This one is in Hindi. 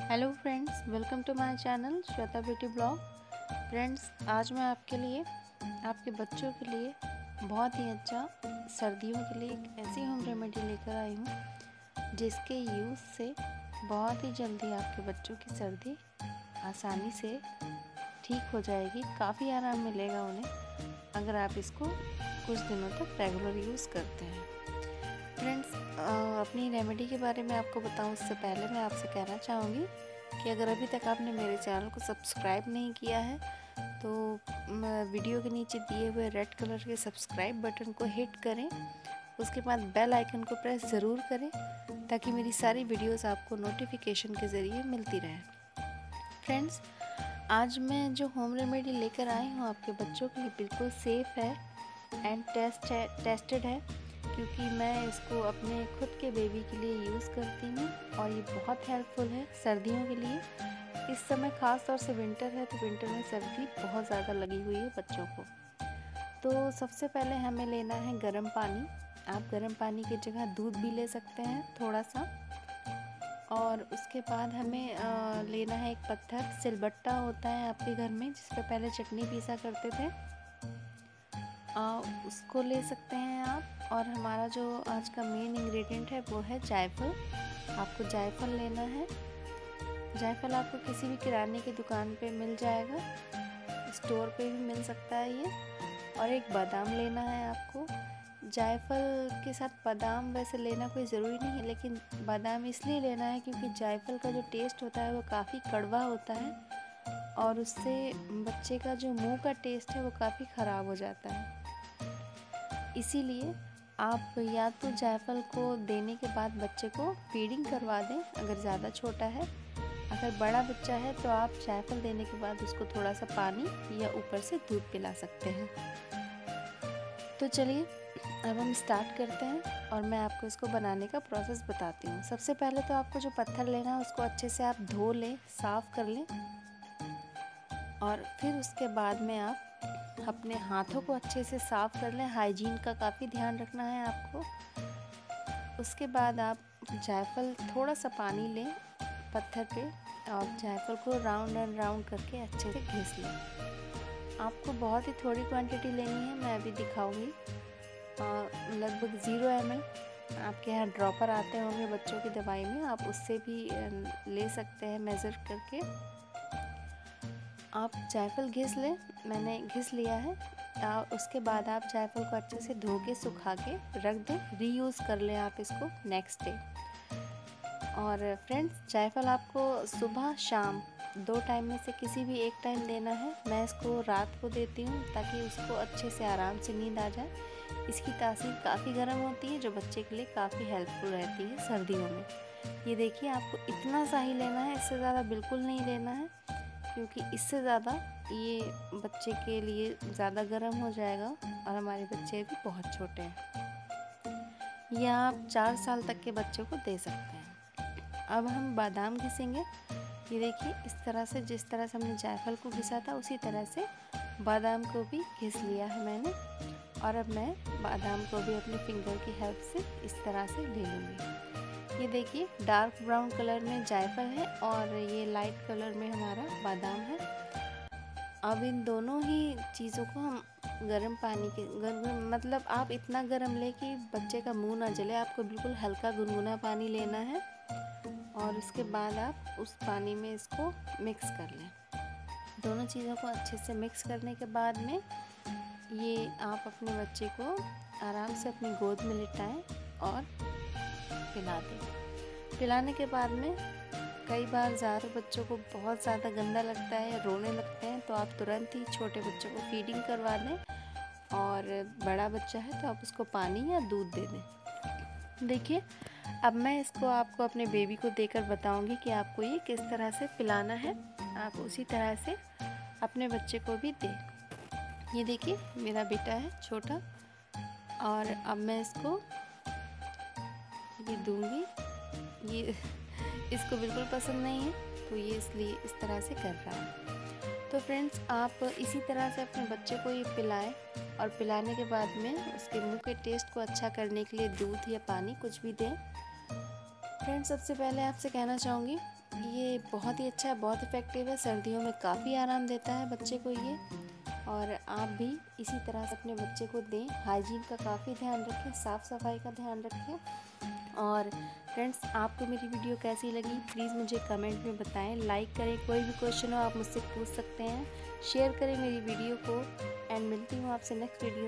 Hello friends, welcome to my channel Shweta beauty blog. Friends, आज मैं आपके लिए आपके बच्चों के लिए बहुत ही अच्छा सर्दियों के लिए एक ऐसी होम रेमेडी लेकर आई हूँ जिसके यूज़ से बहुत ही जल्दी आपके बच्चों की सर्दी आसानी से ठीक हो जाएगी। काफ़ी आराम मिलेगा उन्हें अगर आप इसको कुछ दिनों तक रेगुलर यूज़ करते हैं। फ्रेंड्स, अपनी रेमेडी के बारे में आपको बताऊं उससे पहले मैं आपसे कहना चाहूँगी कि अगर अभी तक आपने मेरे चैनल को सब्सक्राइब नहीं किया है तो वीडियो के नीचे दिए हुए रेड कलर के सब्सक्राइब बटन को हिट करें। उसके बाद बेल आइकन को प्रेस ज़रूर करें ताकि मेरी सारी वीडियोस आपको नोटिफिकेशन के ज़रिए मिलती रहे। फ्रेंड्स, आज मैं जो होम रेमेडी लेकर आई हूँ आपके बच्चों के लिए बिल्कुल सेफ़ है एंड टेस्टेड है, क्योंकि मैं इसको अपने खुद के बेबी के लिए यूज़ करती हूँ और ये बहुत हेल्पफुल है सर्दियों के लिए। इस समय ख़ास तौर से विंटर है तो विंटर में सर्दी बहुत ज़्यादा लगी हुई है बच्चों को। तो सबसे पहले हमें लेना है गर्म पानी। आप गर्म पानी की जगह दूध भी ले सकते हैं थोड़ा सा। और उसके बाद हमें लेना है एक पत्थर। सिलबट्टा होता है आपके घर में जिस पर पहले चटनी पीसा करते थे, उसको ले सकते हैं आप। और हमारा जो आज का मेन इंग्रेडिएंट है वो है जायफल। आपको जायफल लेना है। जायफल आपको किसी भी किराने की दुकान पे मिल जाएगा, स्टोर पे भी मिल सकता है ये। और एक बादाम लेना है आपको। जायफल के साथ बादाम वैसे लेना कोई ज़रूरी नहीं है, लेकिन बादाम इसलिए लेना है क्योंकि जायफल का जो टेस्ट होता है वो काफ़ी कड़वा होता है और उससे बच्चे का जो मुंह का टेस्ट है वो काफ़ी ख़राब हो जाता है। इसीलिए आप या तो जायफल को देने के बाद बच्चे को फीडिंग करवा दें अगर ज़्यादा छोटा है। अगर बड़ा बच्चा है तो आप जायफल देने के बाद उसको थोड़ा सा पानी या ऊपर से दूध पिला सकते हैं। तो चलिए अब हम स्टार्ट करते हैं और मैं आपको इसको बनाने का प्रोसेस बताती हूँ। सबसे पहले तो आपको जो पत्थर लेना है उसको अच्छे से आप धो लें, साफ़ कर लें। और फिर उसके बाद में आप अपने हाथों को अच्छे से साफ़ कर लें। हाइजीन का काफ़ी ध्यान रखना है आपको। उसके बाद आप जायफल थोड़ा सा पानी लें पत्थर पे और जायफल को राउंड एंड राउंड करके अच्छे से घिस लें। आपको बहुत ही थोड़ी क्वांटिटी लेनी है, मैं अभी दिखाऊंगी। लगभग 0 ml। आपके यहाँ ड्रॉपर आते होंगे बच्चों की दवाई में, आप उससे भी ले सकते हैं मेज़र करके। आप जायफल घिस लें, मैंने घिस लिया है। उसके बाद आप जायफल को अच्छे से धो के सुखा के रख दें, रीयूज़ कर लें आप इसको नेक्स्ट डे। और फ्रेंड्स, जायफल आपको सुबह शाम 2 टाइम में से किसी भी एक टाइम देना है। मैं इसको रात को देती हूँ ताकि उसको अच्छे से आराम से नींद आ जाए। इसकी तासीर काफ़ी गर्म होती है जो बच्चे के लिए काफ़ी हेल्पफुल रहती है सर्दियों में। ये देखिए, आपको इतना सा ही लेना है, इससे ज़्यादा बिल्कुल नहीं लेना है क्योंकि इससे ज़्यादा ये बच्चे के लिए ज़्यादा गर्म हो जाएगा और हमारे बच्चे भी बहुत छोटे हैं। या आप 4 साल तक के बच्चों को दे सकते हैं। अब हम बादाम घिसेंगे। ये देखिए, इस तरह से जिस तरह से हमने जायफल को घिसा था उसी तरह से बादाम को भी घिस लिया है मैंने। और अब मैं बादाम को भी अपने फिंगर की हेल्प से इस तरह से ले लूँगी। ये देखिए, डार्क ब्राउन कलर में जायफल है और ये लाइट कलर में हमारा बादाम है। अब इन दोनों ही चीज़ों को हम गर्म पानी के मतलब आप इतना गर्म ले कि बच्चे का मुंह ना जले। आपको बिल्कुल हल्का गुनगुना पानी लेना है और उसके बाद आप उस पानी में इसको मिक्स कर लें। दोनों चीज़ों को अच्छे से मिक्स करने के बाद में ये आप अपने बच्चे को आराम से अपनी गोद में लिटाएं और पिला दें। पिलाने के बाद में कई बार ज़्यादा बच्चों को बहुत ज़्यादा गंदा लगता है, रोने लगते हैं, तो आप तुरंत ही छोटे बच्चों को फीडिंग करवा दें। और बड़ा बच्चा है तो आप उसको पानी या दूध दे दें। देखिए, अब मैं इसको आपको अपने बेबी को देकर बताऊंगी कि आपको ये किस तरह से पिलाना है। आप उसी तरह से अपने बच्चे को भी दें। ये देखिए, मेरा बेटा है छोटा और अब मैं इसको ये दूंगी। ये इसको बिल्कुल पसंद नहीं है तो ये इसलिए इस तरह से कर रहा है। तो फ्रेंड्स, आप इसी तरह से अपने बच्चे को ये पिलाएं और पिलाने के बाद में उसके मुंह के टेस्ट को अच्छा करने के लिए दूध या पानी कुछ भी दें। फ्रेंड्स, सबसे पहले आपसे कहना चाहूँगी ये बहुत ही अच्छा है, बहुत इफ़ेक्टिव है, सर्दियों में काफ़ी आराम देता है बच्चे को ये। और आप भी इसी तरह से अपने बच्चे को दें। हाइजीन का काफ़ी ध्यान रखें, साफ़ सफाई का ध्यान रखें। और फ्रेंड्स, आपको मेरी वीडियो कैसी लगी प्लीज़ मुझे कमेंट में बताएं। लाइक करें, कोई भी क्वेश्चन हो आप मुझसे पूछ सकते हैं। शेयर करें मेरी वीडियो को। एंड मिलती हूँ आपसे नेक्स्ट वीडियो।